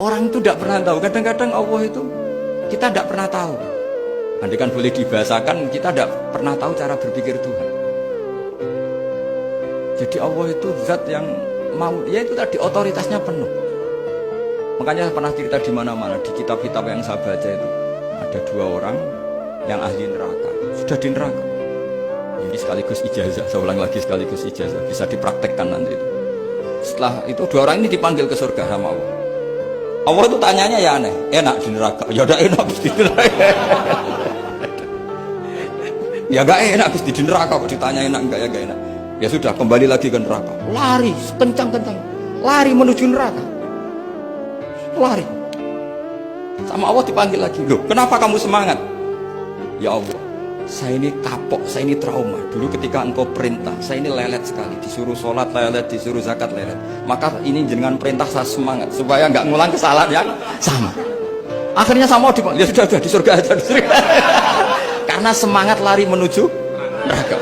Orang itu tidak pernah tahu. Kadang-kadang Allah itu kita tidak pernah tahu. Andai kan boleh dibahasakan, kita tidak pernah tahu cara berpikir Tuhan. Jadi Allah itu zat yang mau, ya itu tadi otoritasnya penuh. Makanya pernah cerita di mana-mana di kitab-kitab yang saya baca itu ada dua orang yang ahli neraka, sudah di neraka. Ini sekaligus ijazah, saya ulang lagi sekaligus ijazah, bisa dipraktekkan nanti itu. Setelah itu dua orang ini dipanggil ke surga sama Allah. Allah itu tanyanya ya aneh, enak di neraka, ya udah enak di neraka. Ya gak enak di neraka, kok ditanya enak enggak ya gak enak. Ya sudah kembali lagi ke neraka, lari kencang-kencang, lari menuju neraka, lari. Sama Allah dipanggil lagi, loh kenapa kamu semangat? Ya Allah, saya ini kapok, saya ini trauma. Dulu ketika engkau perintah, saya ini lelet sekali. Disuruh sholat lelet, disuruh zakat lelet. Maka ini dengan perintah saya semangat supaya nggak ngulang kesalahan yang sama. Akhirnya sama dipanggil, ya sudah di surga aja, di surga. Karena semangat lari menuju neraka.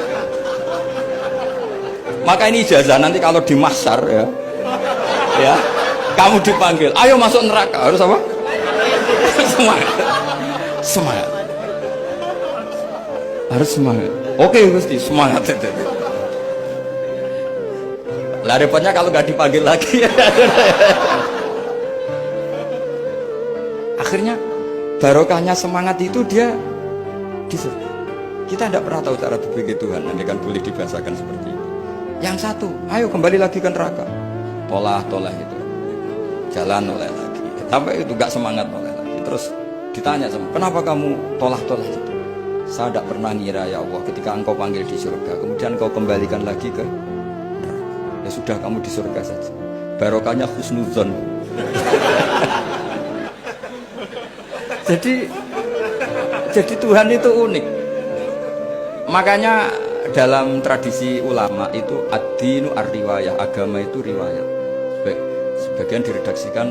Maka ini ijazah nanti kalau di mahsyar ya, kamu dipanggil, ayo masuk neraka, harus apa? Semangat, semangat. Harus semangat. Oke Gusti, semangat. Lah repotnya kalau nggak dipanggil lagi. Akhirnya barokahnya semangat itu dia di surga. Kita tidak pernah tahu cara berpikir Tuhan. Nanti kan boleh dibahasakan seperti itu. Yang satu, ayo kembali lagi ke neraka. Tolah itu, jalan oleh lagi. Sampai itu nggak semangat oleh lagi. Terus ditanya sama, kenapa kamu tolah itu? Saya tidak pernah ngira ya Allah ketika engkau panggil di surga kemudian engkau kembalikan lagi ke neraka. Ya sudah kamu di surga saja, barokahnya husnuzon. jadi Tuhan itu unik. Makanya dalam tradisi ulama itu ad-dinu ar-riwayah, agama itu riwayat. Sebagian diredaksikan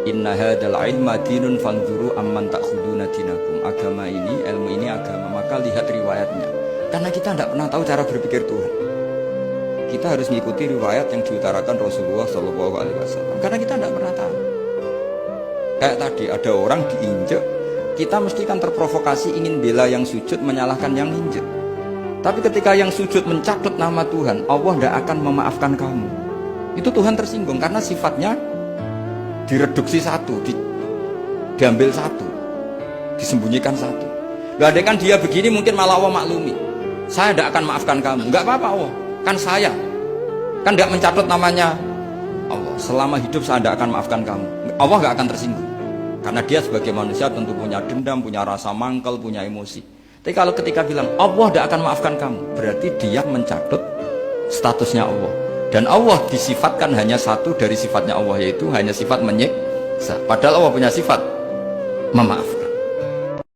inna hadzal ilma dinun fanzuru amman ta'khuduna dinakum. Agama ini, ilmu ini agama, maka lihat riwayatnya. Karena kita tidak pernah tahu cara berpikir Tuhan. Kita harus mengikuti riwayat yang diutarakan Rasulullah SAW. Karena kita tidak pernah tahu. Kayak tadi ada orang diinjek, kita mesti kan terprovokasi ingin bela yang sujud menyalahkan yang injek. Tapi ketika yang sujud mencatat nama Tuhan, Allah tidak akan memaafkan kamu. Itu Tuhan tersinggung karena sifatnya direduksi satu, diambil satu, disembunyikan satu. Loh, ada kan dia begini mungkin malah Allah maklumi. Saya tidak akan maafkan kamu. Enggak apa-apa Allah, kan saya. Kan tidak mencatat namanya Allah. Selama hidup saya tidak akan maafkan kamu. Allah nggak akan tersinggung. Karena dia sebagai manusia tentu punya dendam, punya rasa mangkel, punya emosi. Tapi kalau ketika bilang Allah tidak akan maafkan kamu, berarti dia mencatat statusnya Allah. Dan Allah disifatkan hanya satu dari sifatnya Allah, yaitu hanya sifat menyiksa. Padahal Allah punya sifat memaafkan.